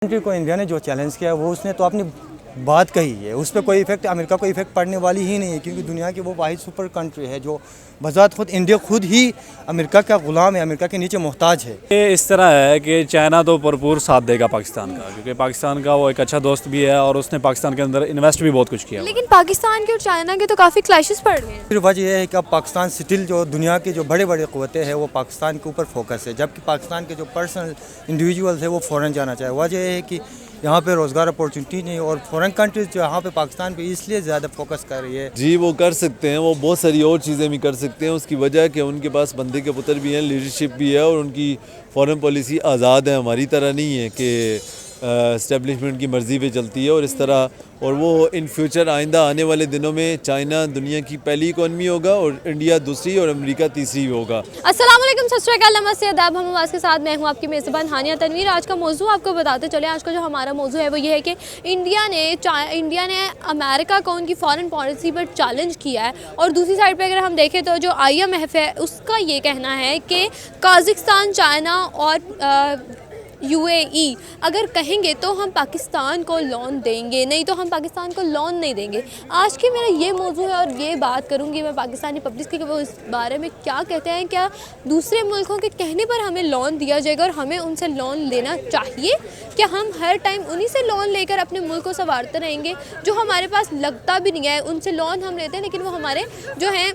Country को India ने जो चैलेंज किया है वो उसने तो अपनी बात कही है, उस पर कोई इफेक्ट अमेरिका को इफेक्ट पड़ने वाली ही नहीं है, क्योंकि दुनिया की वो वाहिद सुपर कंट्री है जो बजात खुद इंडिया खुद ही अमेरिका का गुलाम है, अमेरिका के नीचे मोहताज है। ये इस तरह है कि चाइना तो भरपूर साथ देगा पाकिस्तान का, क्योंकि पाकिस्तान का वो एक अच्छा दोस्त भी है और उसने पाकिस्तान के अंदर इन्वेस्ट भी बहुत कुछ किया। लेकिन पाकिस्तान के और चाइना के तो काफ़ी क्लैशेस पड़ रहे हैं। फिर वजह यह है कि अब पाकिस्तान स्टिल जो दुनिया के जो बड़े बड़े क़ुव्वतें हैं वो पाकिस्तान के ऊपर फोकस है, जबकि पाकिस्तान के जो पर्सनल इंडिविजुअल्स है वो फ़ौरन जाना चाहे। वजह यह है कि यहाँ पे रोज़गार अपॉर्चुनिटी नहीं, और फॉरेन कंट्रीज़ जो यहाँ पे पाकिस्तान पे इसलिए ज़्यादा फोकस कर रही है। जी वो कर सकते हैं, वो बहुत सारी और चीज़ें भी कर सकते हैं। उसकी वजह है कि उनके पास बंदे के पुत्र भी हैं, लीडरशिप भी है, और उनकी फॉरेन पॉलिसी आज़ाद है, हमारी तरह नहीं है कि इस्टेब्लिशमेंट की मर्ज़ी पे चलती है और इस तरह। और वो इन फ्यूचर आइंदा आने वाले दिनों में चाइना दुनिया की पहली इकॉनमी होगा और इंडिया दूसरी और अमेरिका तीसरी होगा। अस्सलाम वालेकुम, सत श्री अकाल, नमस्ते, आदाब। हम आवाज़ के साथ मैं हूँ आपकी मेज़बान हानिया तनवीर। आज का मौजू आपको बताते चले। आज का जो हमारा मौजू है वो ये है कि इंडिया ने अमेरिका को उनकी फॉरेन पॉलिसी पर चैलेंज किया है, और दूसरी साइड पर अगर हम देखें तो जो IMF है उसका ये कहना है कि काज़ाख्स्तान, चाइना और UAE अगर कहेंगे तो हम पाकिस्तान को लोन देंगे, नहीं तो हम पाकिस्तान को लोन नहीं देंगे। आज की मेरा ये मौजू है और ये बात करूँगी मैं पाकिस्तानी पब्लिक की कि वो इस बारे में क्या कहते हैं। क्या दूसरे मुल्कों के कहने पर हमें लोन दिया जाएगा और हमें उनसे लोन लेना चाहिए? क्या हम हर टाइम उन्हीं से लोन लेकर अपने मुल्क को संवारते रहेंगे? जो हमारे पास लगता भी नहीं है, उनसे लोन हम लेते हैं लेकिन वो हमारे जो हैं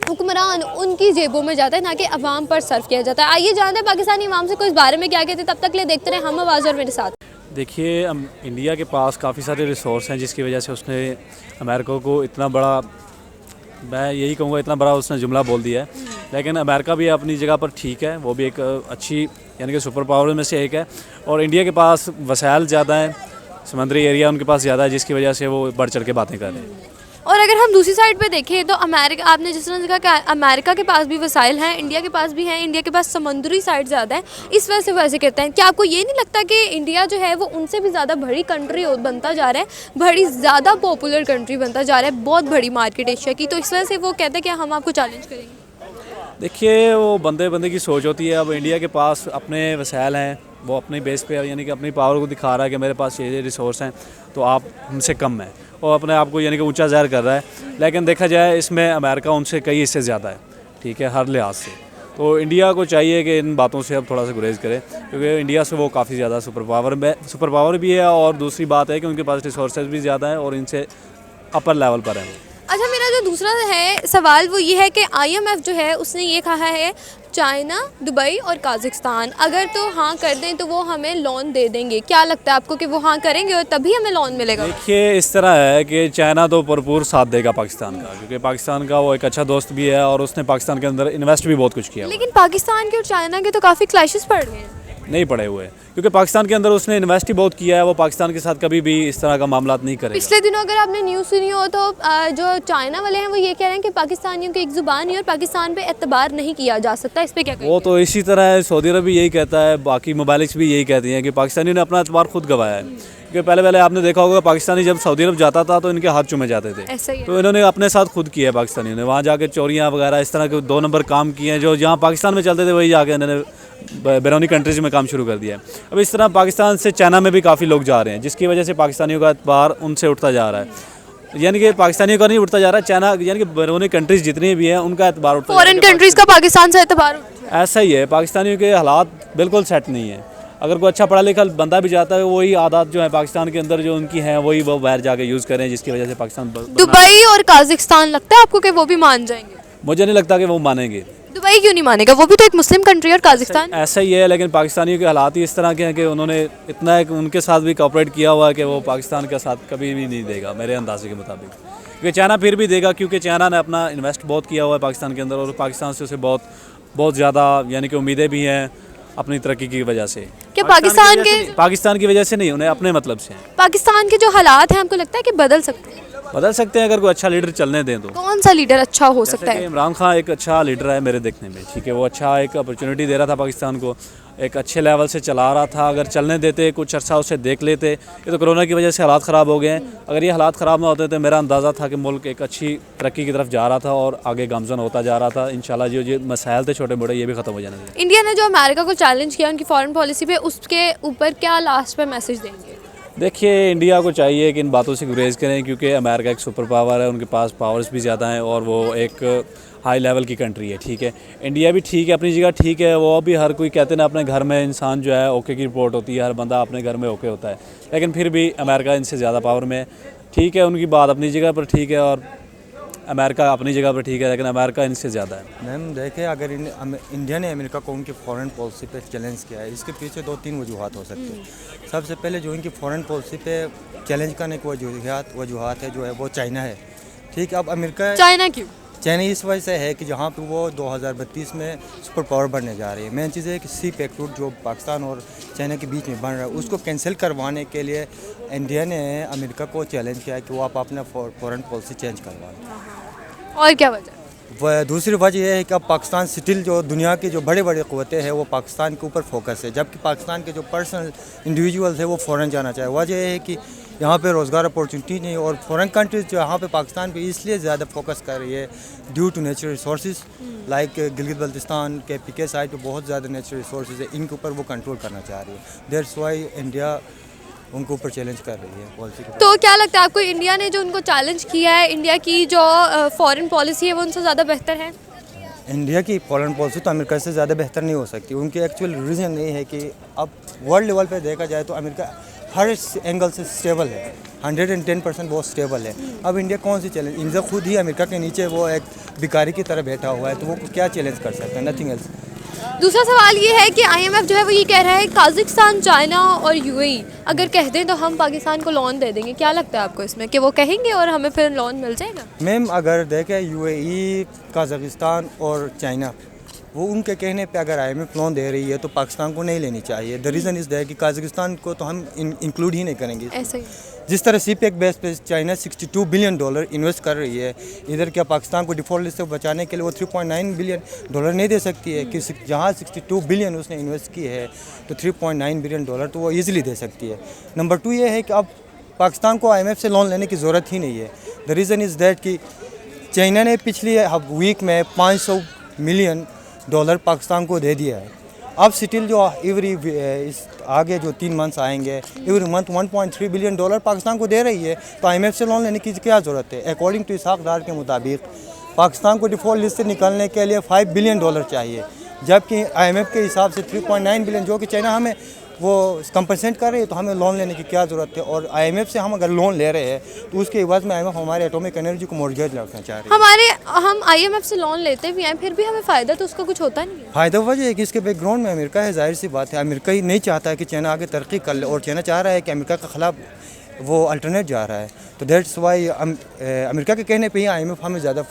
हुक्मरान उनकी जेबों में जाता है, ना कि अवाम पर सर्व किया जाता है। आइए जानते हैं पाकिस्तानी अवाम से कुछ बारे में क्या कहते हैं। तब तक ले देखते रहे हम आवाज़ और मेरे साथ। देखिए, इंडिया के पास काफ़ी सारे रिसोर्स हैं जिसकी वजह से उसने अमेरिका को इतना बड़ा, मैं यही कहूँगा इतना बड़ा उसने जुमला बोल दिया है। लेकिन अमेरिका भी अपनी जगह पर ठीक है, वो भी एक अच्छी यानी कि सुपर पावर में से एक है, और इंडिया के पास वसाइल ज़्यादा हैं, समुद्री एरिया उनके पास ज़्यादा है, जिसकी वजह से वो बढ़ चढ़ के बातें कर रहे हैं। और अगर हम दूसरी साइड पे देखें तो अमेरिका, आपने जिस तरह कहा कि अमेरिका के पास भी वसाइल हैं, इंडिया के पास भी हैं, इंडिया के पास समुद्री साइड ज़्यादा है, इस वजह से वैसे कहते हैं। क्या आपको ये नहीं लगता कि इंडिया जो है वो उनसे भी ज़्यादा बड़ी कंट्री बनता जा रहा है, बड़ी ज़्यादा पॉपुलर कंट्री बनता जा रहा है, बहुत बड़ी मार्केट एशिया की, तो इस वजह से वो कहते हैं कि हम आपको चैलेंज करेंगे? देखिए, वो बंदे की सोच होती है। अब इंडिया के पास अपने वसाइल हैं, वो अपनी बेस पे यानी कि अपनी पावर को दिखा रहा है कि मेरे पास ये रिसोर्स हैं तो आप हमसे कम हैं, और अपने आप को यानी कि ऊंचा ज़ाहिर कर रहा है। लेकिन देखा जाए इसमें अमेरिका उनसे कई हिस्से ज़्यादा है, ठीक है, हर लिहाज से। तो इंडिया को चाहिए कि इन बातों से अब थोड़ा सा गुरेज करे, क्योंकि इंडिया से वो काफ़ी ज़्यादा सुपर पावर भी है, और दूसरी बात है कि उनके पास रिसोर्सेज भी ज़्यादा है और इनसे अपर लेवल पर है। अच्छा, मेरा जो दूसरा है सवाल वो ये है कि IMF जो है उसने ये कहा है चाइना, दुबई और काज़ाख्स्तान अगर तो हाँ कर दें तो वो हमें लोन दे देंगे। क्या लगता है आपको कि वो हाँ करेंगे और तभी हमें लोन मिलेगा? देखिए, इस तरह है कि चाइना तो भरपूर साथ देगा पाकिस्तान का, क्योंकि पाकिस्तान का वो एक अच्छा दोस्त भी है और उसने पाकिस्तान के अंदर इन्वेस्ट भी बहुत कुछ किया। लेकिन पाकिस्तान के और चाइना के तो काफ़ी क्लैशेस पड़ रहे हैं। नहीं पड़े हुए, क्योंकि पाकिस्तान के अंदर उसने इन्वेस्ट ही बहुत किया है, वो पाकिस्तान के साथ कभी भी इस तरह का मामला नहीं करेगा। पिछले दिनों अगर आपने न्यूज़ सुनी हो तो जो चाइना वाले हैं वो ये कह रहे हैं कि पाकिस्तानियों की एक ज़ुबान है और पाकिस्तान पे एतबार नहीं किया जा सकता। इस पे क्या कहेंगे? वो तो इसी तरह है, सऊदी अरब भी यही कहता है, बाकी ममालिक भी यही कहती हैं कि पाकिस्तानियों ने अपना एतबार खुद गंवाया है। क्योंकि पहले आपने देखा होगा पाकिस्तानी जब सऊदी अरब जाता था तो इनके हाथ चूमे जाते थे, ऐसा ही है। तो इन्होंने अपने साथ खुद किया है पाकिस्तानियों ने, वहाँ जाके चोरियाँ वगैरह इस तरह के 2 नंबर काम किए हैं जो जहाँ पाकिस्तान में चलते थे वही जाके इन्होंने बैरूनी कंट्रीज में काम शुरू कर दिया है। अब इस तरह पाकिस्तान से चाइना में भी काफ़ी लोग जा रहे हैं, जिसकी वजह से पाकिस्तानियों का एतबार उनसे उठता जा रहा है। यानी कि पाकिस्तानियों का नहीं उठता जा रहा है, चाइना यानी कि बैरूनी कंट्रीज जितनी भी हैं उनका एतबार उठता जा रहा है। फॉरेन कंट्रीज़ का पाकिस्तान से एतबार ऐसा ही है, पाकिस्तानियों के हालात बिल्कुल सेट नहीं है। अगर कोई अच्छा पढ़ा लिखा बंदा भी जाता है, वही आदत जो है पाकिस्तान के अंदर जो उनकी हैं वही वो बाहर जाके यूज़ करें, जिसकी वजह से पाकिस्तान दुबई और काज़ाख्स्तान लगता है आपको कि वो भी मान जाएंगे? मुझे नहीं लगता कि वो मानेंगे। दुबई क्यों नहीं मानेगा? वो भी तो एक मुस्लिम कंट्री है। और काज़ाख्स्तान ऐसा ही है, लेकिन पाकिस्तानियों के हालात ही इस तरह के हैं कि उन्होंने इतना उनके साथ भी कोऑपरेट किया हुआ है कि वो पाकिस्तान के साथ कभी भी नहीं देगा मेरे अंदाजे के मुताबिक। क्योंकि चाइना फिर भी देगा, क्योंकि चाइना ने अपना इन्वेस्ट बहुत किया हुआ है पाकिस्तान के अंदर, और पाकिस्तान से उसे बहुत ज़्यादा यानी कि उम्मीदें भी हैं अपनी तरक्की की वजह से। क्या पाकिस्तान की वजह से नहीं, उन्हें अपने मतलब से। पाकिस्तान के जो हालात हैं आपको लगता है कि बदल सकते हैं? बदल सकते हैं अगर कोई अच्छा लीडर चलने दें तो। कौन सा लीडर अच्छा हो सकता है? इमरान खान एक अच्छा लीडर है मेरे देखने में, ठीक है, वो अच्छा एक अपॉर्चुनिटी दे रहा था पाकिस्तान को। एक अच्छे लेवल से चला रहा था। अगर चलने देते, कुछ अर्सा उसे देख लेते। ये तो कोरोना की वजह से हालात ख़राब हो गए हैं। अगर ये हालात ख़राब ना होते तो मेरा अंदाज़ा था कि मुल्क एक अच्छी तरक्की की तरफ जा रहा था और आगे गामजन होता जा रहा था। इंशाल्लाह जो मसाइल थे छोटे मोटे, ये भी ख़त्म हो जाने थे। इंडिया ने जो अमेरिका को चैलेंज किया उनकी फॉरेन पॉलिसी पे, उसके ऊपर क्या लास्ट पे मैसेज देंगे? देखिए, इंडिया को चाहिए कि इन बातों से गुरेज करें, क्योंकि अमेरिका एक सुपर पावर है, उनके पास पावर्स भी ज़्यादा हैं और वो एक हाई लेवल की कंट्री है। ठीक है, इंडिया भी ठीक है, अपनी जगह ठीक है। वो भी हर कोई कहते हैं ना, अपने घर में इंसान जो है ओके की रिपोर्ट होती है, हर बंदा अपने घर में ओके होता है, लेकिन फिर भी अमेरिका इनसे ज़्यादा पावर में है। ठीक है, उनकी बात अपनी जगह पर ठीक है और अमेरिका अपनी जगह पर ठीक है, लेकिन अमेरिका इनसे ज़्यादा है। मैम देखें, अगर इंडिया ने अमेरिका को उनकी फॉरेन पॉलिसी पे चैलेंज किया है, इसके पीछे 2-3 वजूहत हो सकते हैं। सबसे पहले जो इनकी फॉरेन पॉलिसी पे चैलेंज करने की वजूहत है जो है वो चाइना है। ठीक है, अब अमेरिका चाइना क्यों? चाइना इस वजह से है कि जहाँ पे वो 2032 में सुपर पावर बनने जा रही है। मेन चीज़ है कि सी पैक रूट जो पाकिस्तान और चाइना के बीच में बन रहा है, उसको कैंसिल करवाने के लिए इंडिया ने अमेरिका को चैलेंज किया है कि वो आप अपना फॉरेन पॉलिसी चेंज करवा लें। और क्या वजह? वह दूसरी वजह यह है कि अब पाकिस्तान स्टिल जो दुनिया की जो बड़े बड़े क़ुव्वतें हैं वो पाकिस्तान के ऊपर फोकस है, जबकि पाकिस्तान के जो पर्सनल इंडिविजुअल्स है वो फ़ौरन जाना चाहे। वजह यह है कि यहाँ पे रोज़गार अपॉर्चुनिटी नहीं, और फॉरेन कंट्रीज़ जो यहाँ पे पाकिस्तान पे इसलिए ज़्यादा फोकस कर रही है due to natural resources. Like Gilgit Baltistan के पीके साइड पे बहुत ज़्यादा नेचुरल रिसोर्सेज है, इनके ऊपर वो कंट्रोल करना चाह रही है। दैट्स वाई इंडिया उनके ऊपर चैलेंज कर रही है पॉलिसी के। तो क्या लगता है आपको, इंडिया ने जो उनको चैलेंज किया है, इंडिया की जो फॉरेन पॉलिसी है वो उनसे ज़्यादा बेहतर है? इंडिया की फॉरेन पॉलिसी तो अमेरिका से ज़्यादा बेहतर नहीं हो सकती। उनकी एक्चुअल रीज़न ये है कि अब वर्ल्ड लेवल पे देखा जाए तो अमेरिका हर एंगल से स्टेबल है, 110% बहुत स्टेबल है। अब इंडिया कौन सी चैलेंज, इंडिया खुद ही अमेरिका के नीचे वो एक भिखारी की तरह बैठा हुआ है, तो वो क्या चैलेंज कर सकता है? Nothing else. दूसरा सवाल ये है कि IMF जो है वो ये कह रहा है काज़ाकिस्तान, चाइना और UAE अगर कह दें तो हम पाकिस्तान को लोन दे देंगे। क्या लगता है आपको इसमें कि वो कहेंगे और हमें फिर लोन मिल जाएगा? मैम अगर देखें UAE, काज़ाकिस्तान और चाइना, वो उनके कहने पे अगर IMF लोन दे रही है तो पाकिस्तान को नहीं लेनी चाहिए। द रीज़न इज़ दैट कि काज़ाकिस्तान को तो हम इंक्लूड ही नहीं करेंगे। ऐसे ही जिस तरह CPEC बेस पे चाइना $62 बिलियन इन्वेस्ट कर रही है, इधर क्या पाकिस्तान को डिफ़ॉल्ट लिस्ट से बचाने के लिए वो $3.9 बिलियन नहीं दे सकती है कि जहाँ 62 बिलियन उसने इन्वेस्ट की है तो $3.9 बिलियन तो वो ईज़िली दे सकती है। नंबर 2 ये है कि अब पाकिस्तान को IMF से लोन लेने की ज़रूरत ही नहीं है। द रीज़न इज़ दैट कि चाइना ने पिछली वीक में $500 मिलियन पाकिस्तान को दे दिया है। अब स्टिल जो इस आगे जो 3 मंथ्स आएंगे, एवरी मंथ $1.3 बिलियन पाकिस्तान को दे रही है, तो IMF से लोन लेने की क्या ज़रूरत है? अकॉर्डिंग टू इसहाक डार के मुताबिक पाकिस्तान को डिफ़ॉल्ट लिस्ट से निकलने के लिए $5 बिलियन चाहिए, जबकि IMF के हिसाब से 3.9 बिलियन जो कि चाइना हमें वो कंपनसेट कर रही है, तो हमें लोन लेने की क्या ज़रूरत है? और IMF से हम अगर लोन ले रहे हैं तो उसके एवज में IMF हमारे एटॉमिक एनर्जी को मॉर्गेज रखना चाह रही है। हम IMF से लोन लेते भी हैं, फिर भी हमें फ़ायदा तो उसका कुछ होता नहीं है। फ़ायदा वजह है कि इसके बैकग्राउंड में अमेरिका है। जाहिर सी बात है, अमेरिका ही नहीं चाहता है कि चाइना आगे तरक्की कर ले, और चाइना चाह रहा है कि अमेरिका के ख़िलाफ़ वो अल्टरनेट जा रहा है। तो दैट्स वाई अमेरिका के कहने पर ही IMF हमें ज़्यादा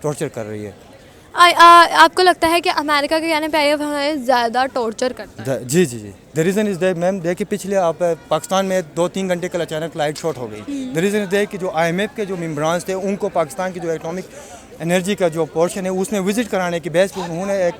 टॉर्चर कर रही है। आपको लगता है कि अमेरिका के कहने पे IMF हमें ज़्यादा टॉर्चर करता है? जी जी जी। The reason is that ma'am देखिए, पिछले आप पाकिस्तान में 2-3 घंटे कल अचानक लाइट शॉर्ट हो गई। द रीज़न इज़ दैट कि जो IMF के जो मेम्बरान्स थे उनको पाकिस्तान की जो एटॉमिक एनर्जी का जो पोर्शन है उसमें विज़िट कराने की बेस पर उन्होंने एक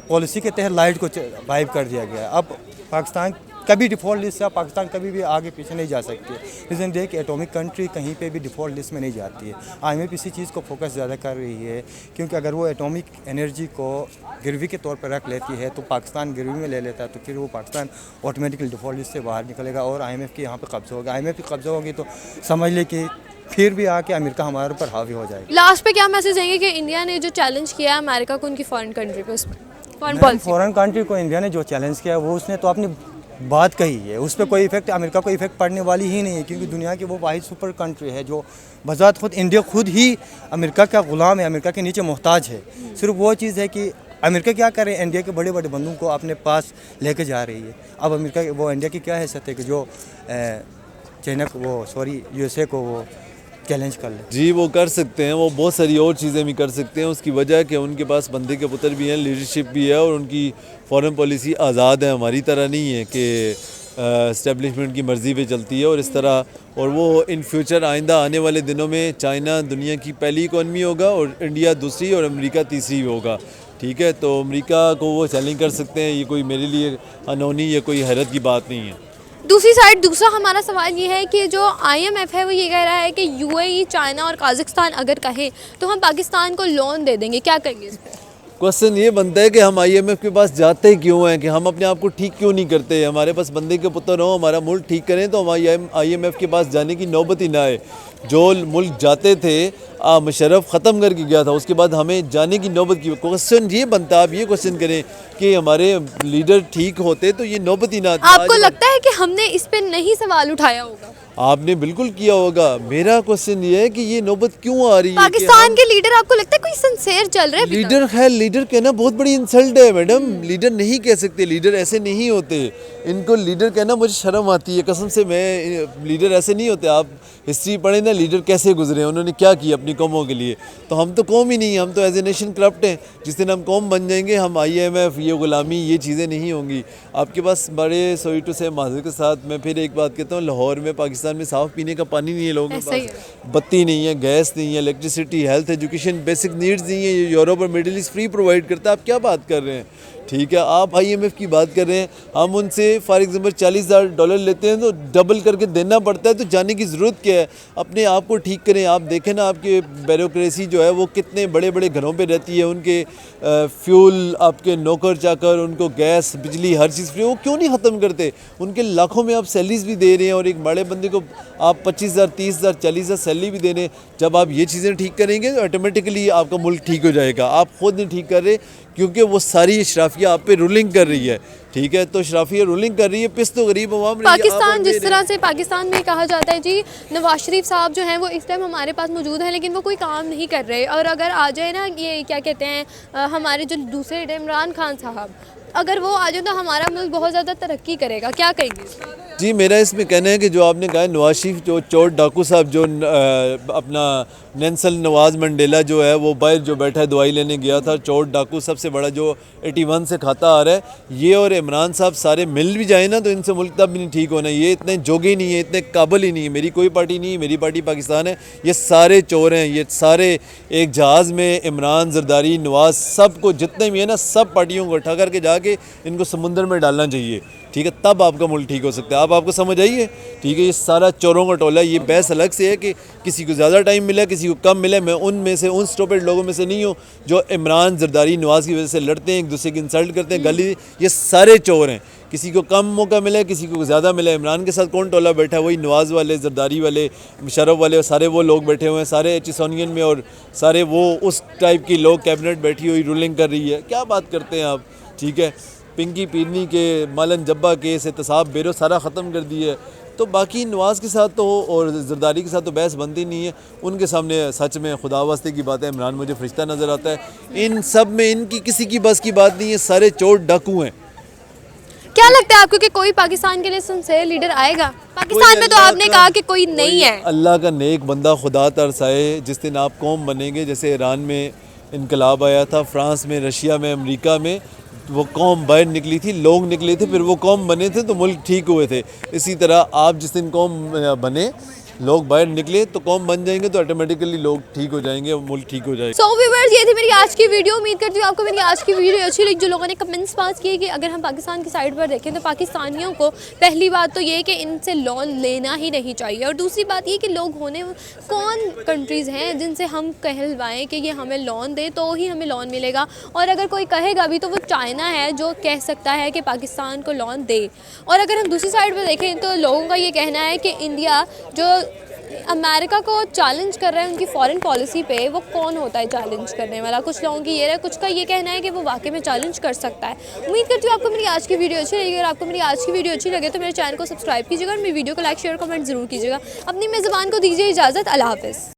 पॉलिसी के तहत लाइट को वाइप कर दिया गया। अब पाकिस्तान कभी डिफ़ॉल्ट लिस्ट से पाकिस्तान कभी भी आगे पीछे नहीं जा सकती है। रीज़न दे कि एटॉमिक कंट्री कहीं पे भी डिफ़ॉल्ट लिस्ट में नहीं जाती है। IMF इसी चीज़ को फोकस ज़्यादा कर रही है, क्योंकि अगर वो एटॉमिक एनर्जी को गिरवी के तौर पर रख लेती है तो पाकिस्तान गिरवी में ले लेता है, तो फिर वो पाकिस्तान ऑटोमेटिकली डिफ़ॉल्ट लिस्ट से बाहर निकलेगा और IMF के यहाँ पर कब्ज़ा होगा। IMF की कब्ज़ा होगी तो समझ ले कि फिर भी आके अमेरिका हमारे ऊपर हावी हो जाएगी। लास्ट पे क्या मैसेज देंगे कि इंडिया ने जो चैलेंज किया है अमेरिका को उनकी फॉरेन कंट्री पे, उसमें फॉरेन कंट्री को इंडिया ने जो चैलेंज किया है वो उसने तो अपनी बात कही है, उस पर कोई इफेक्ट अमेरिका को इफेक्ट पड़ने वाली ही नहीं है, क्योंकि दुनिया की वो वाहिद सुपर कंट्री है जो बजात खुद इंडिया खुद ही अमेरिका का ग़ुलाम है, अमेरिका के नीचे मोहताज है। सिर्फ वो चीज़ है कि अमेरिका क्या करे, इंडिया के बड़े बड़े बंदों को अपने पास लेके जा रही है। अब अमेरिका वो इंडिया की क्या हैसियत है कि जो चाइना को USA को वो चैलेंज कर ले? जी वो कर सकते हैं, वो बहुत सारी और चीज़ें भी कर सकते हैं। उसकी वजह है कि उनके पास बंदे के पुत्र भी हैं, लीडरशिप भी है, और उनकी फॉरेन पॉलिसी आज़ाद है, हमारी तरह नहीं है कि इस्टेब्लिशमेंट की मर्ज़ी पे चलती है और इस तरह। और वो इन फ्यूचर आइंदा आने वाले दिनों में चाइना दुनिया की पहली इकॉनमी होगा और इंडिया दूसरी और अमेरिका तीसरी होगा। ठीक है, तो अमेरिका को वो चैलेंज कर सकते हैं, ये कोई मेरे लिए अनहोनी या कोई हैरत की बात नहीं है। दूसरी साइड दूसरा हमारा सवाल ये है कि जो IMF है वो ये कह रहा है कि UAE, चाइना और काज़ाख्स्तान अगर कहें तो हम पाकिस्तान को लोन दे देंगे, क्या कहेंगे इस पर? क्वेश्चन ये बनता है कि हम IMF के पास जाते क्यों हैं, कि हम अपने आप को ठीक क्यों नहीं करते। हमारे पास बंदे के पुत्र हो, हमारा मुल्क ठीक करें तो हम IMF के पास जाने की नौबत ही ना आए। जो मुल्क जाते थे मुशर्रफ ख़त्म करके गया था, उसके बाद हमें जाने की नौबत की। क्वेश्चन ये बनता है, आप ये क्वेश्चन करें कि हमारे लीडर ठीक होते तो ये नौबत ही ना आती। आपको लगता है कि हमने इस पे नहीं सवाल उठाया होगा? आपने बिल्कुल किया होगा। मेरा क्वेश्चन ये है कि ये नौबत क्यों आ रही है। पाकिस्तान के लीडर आपको लगता है कोई सिंसियर चल रहे हैं? लीडर है, लीडर कहना बहुत बड़ी इंसल्ट है मैडम। लीडर नहीं कह सकते, लीडर ऐसे नहीं होते। इनको लीडर कहना मुझे शर्म आती है कसम से। मैं लीडर ऐसे नहीं होते। आप हिस्ट्री पढ़ें ना, लीडर कैसे गुजरे, उन्होंने क्या किया अपनी कौमों के लिए। तो हम तो कौम ही नहीं है, हम तो एज ए नेशन करप्ट हैं। जिस दिन हम कौम बन जाएंगे, हम IMF, ये गुलामी, ये चीज़ें नहीं होंगी। आपके पास बड़े सॉरी टू से माजूर के साथ मैं फिर एक बात कहता हूँ, लाहौर में, पाकिस्तान में साफ़ पीने का पानी नहीं है लोगों के पास, बत्ती नहीं है, गैस नहीं है, electricity, health, education, basic needs नहीं है। यूरोप और मिडिल ईस्ट फ्री प्रोवाइड करता है। आप क्या बात कर रहे हैं? ठीक है, आप IMF की बात कर रहे हैं। हम उनसे फॉर एग्जांपल $40,000 लेते हैं तो डबल करके देना पड़ता है। तो जाने की ज़रूरत क्या है? अपने आप को ठीक करें। आप देखें ना, आपके ब्यूरोक्रेसी जो है वो कितने बड़े बड़े घरों पे रहती है। उनके फ्यूल, आपके नौकर चाकर, उनको गैस, बिजली, हर चीज़ फ्री। वो क्यों नहीं ख़त्म करते? उनके लाखों में आप सैलरीज भी दे रहे हैं और एक बड़े बंदे को आप 25,000, 30,000, 40,000 सैलरी भी दे रहे हैं। जब आप ये चीज़ें ठीक करेंगे तो ऑटोमेटिकली आपका मुल्क ठीक हो जाएगा। आप खुद नहीं ठीक कर रहे, क्योंकि वो सारी इशराफिया आप पे रूलिंग कर रही है। ठीक है, तो इशराफिया रूलिंग कर रही है, पिस तो गरीब अवाम रही है। पाकिस्तान जिस तरह से पाकिस्तान में कहा जाता है जी, नवाज शरीफ साहब जो हैं वो इस टाइम हमारे पास मौजूद हैं, लेकिन वो कोई काम नहीं कर रहे। और अगर आ जाए ना, ये क्या कहते हैं, हमारे जो दूसरे लीडर इमरान खान साहब, अगर वो आ जाए तो हमारा मुल्क बहुत ज़्यादा तरक्की करेगा, क्या कहेंगे? जी, मेरा इसमें कहना है कि जो आपने कहा नवाज शरीफ, जो चोर डाकू साहब, जो अपना नेल्सन नवाज मंडेला जो है वो बाहर जो बैठा है, दवाई लेने गया था, चोर डाकू सबसे बड़ा जो 81 से खाता आ रहा है, ये और इमरान साहब सारे मिल भी जाए ना तो इनसे मुल्क तब भी नहीं ठीक होना। ये इतने जोगे नहीं है, इतने काबिल ही नहीं है। मेरी कोई पार्टी नहीं है, मेरी पार्टी पाकिस्तान है। ये सारे चोर हैं, ये सारे एक जहाज़ में इमरान, जरदारी, नवाज, सबको जितने भी है ना, सब पार्टियों को उठा करके जाके इनको समुंदर में डालना चाहिए। ठीक है, तब आपका मुल्क ठीक हो सकता है। आपको समझ आइए? ठीक है, ये सारा चोरों का टोला। ये बहस अलग से है कि किसी को ज़्यादा टाइम मिला, किसी को कम मिला। मैं उनमें से, उन स्टूपिड लोगों में से नहीं हूँ जो इमरान, जरदारी, नवाज की वजह से लड़ते हैं, एक दूसरे की इंसल्ट करते हैं, गाली। ये सारे चोर हैं। किसी को कम मौका मिला, किसी को ज़्यादा मिला। इमरान के साथ कौन टोला बैठा है? वही नवाज वाले, जरदारी वाले, मुशर्रफ वाले, सारे वो लोग बैठे हुए हैं, सारे एचसोनियन में, और सारे वो उस टाइप की लोग, कैबिनेट बैठी हुई रूलिंग कर रही है। क्या बात करते हैं आप? ठीक है, पिंकी पीरनी के, मालन जब्बा केस, एहतसाब बेरो सारा ख़त्म कर दिया है। तो बाकी नवाज़ के साथ तो और जरदारी के साथ तो बहस बनती नहीं है। उनके सामने सच में खुदा वास्ते की बात है, इमरान मुझे फरिश्ता नज़र आता है। इन सब में इनकी किसी की बस की बात नहीं है। सारे चोर डाकू हैं। क्या लगता है आपको कि कोई पाकिस्तान के लिए सिंसियर लीडर आएगा? पाकिस्तान में तो आपने कहा कि कोई नहीं है। अल्लाह का नेक बंदा खुदा तरसाए, जिस दिन आप कौम बनेंगे, जैसे ईरान में इनकलाब आया था, फ्रांस में, रशिया में, अमेरिका में, वो कौम बाहर निकली थी, लोग निकले थे, फिर वो कौम बने थे तो मुल्क ठीक हुए थे। इसी तरह आप जिस दिन कौम बने, लोग बाहर निकले तो कौम बन जाएंगे, तो ऑटोमेटिकली लोग ठीक हो जाएंगे और मुल्क ठीक हो जाएगा। सो व्यूअर्स, ये थी मेरी आज की वीडियो। उम्मीद करती हूँ आपको मेरी आज की वीडियो अच्छी लगी। जो लोगों ने कमेंट्स पास किए कि अगर हम पाकिस्तान की साइड पर देखें तो पाकिस्तानियों को पहली बात तो ये कि इनसे लोन लेना ही नहीं चाहिए, और दूसरी बात ये कि लोग होने कौन कंट्रीज़ हैं जिनसे हम कहलवाएं कि ये हमें लोन दे तो ही हमें लोन मिलेगा। और अगर कोई कहेगा भी तो वो चाइना है जो कह सकता है कि पाकिस्तान को लोन दे। और अगर हम दूसरी साइड पर देखें तो लोगों का ये कहना है कि इंडिया जो अमेरिका को चैलेंज कर रहा है उनकी फॉरेन पॉलिसी पे, वो कौन होता है चैलेंज करने वाला? कुछ लोगों की ये है, कुछ का ये कहना है कि वो वाकई में चैलेंज कर सकता है। उम्मीद करती हूँ आपको मेरी आज की वीडियो अच्छी लगी। अगर आपको मेरी आज की वीडियो अच्छी लगे तो मेरे चैनल को सब्सक्राइब कीजिएगा और मेरी वीडियो को लाइक, शेयर, कमेंट जरूर कीजिएगा। अपनी मेज़बान को दीजिए इजाज़त। अल्लाह हाफ़िज़।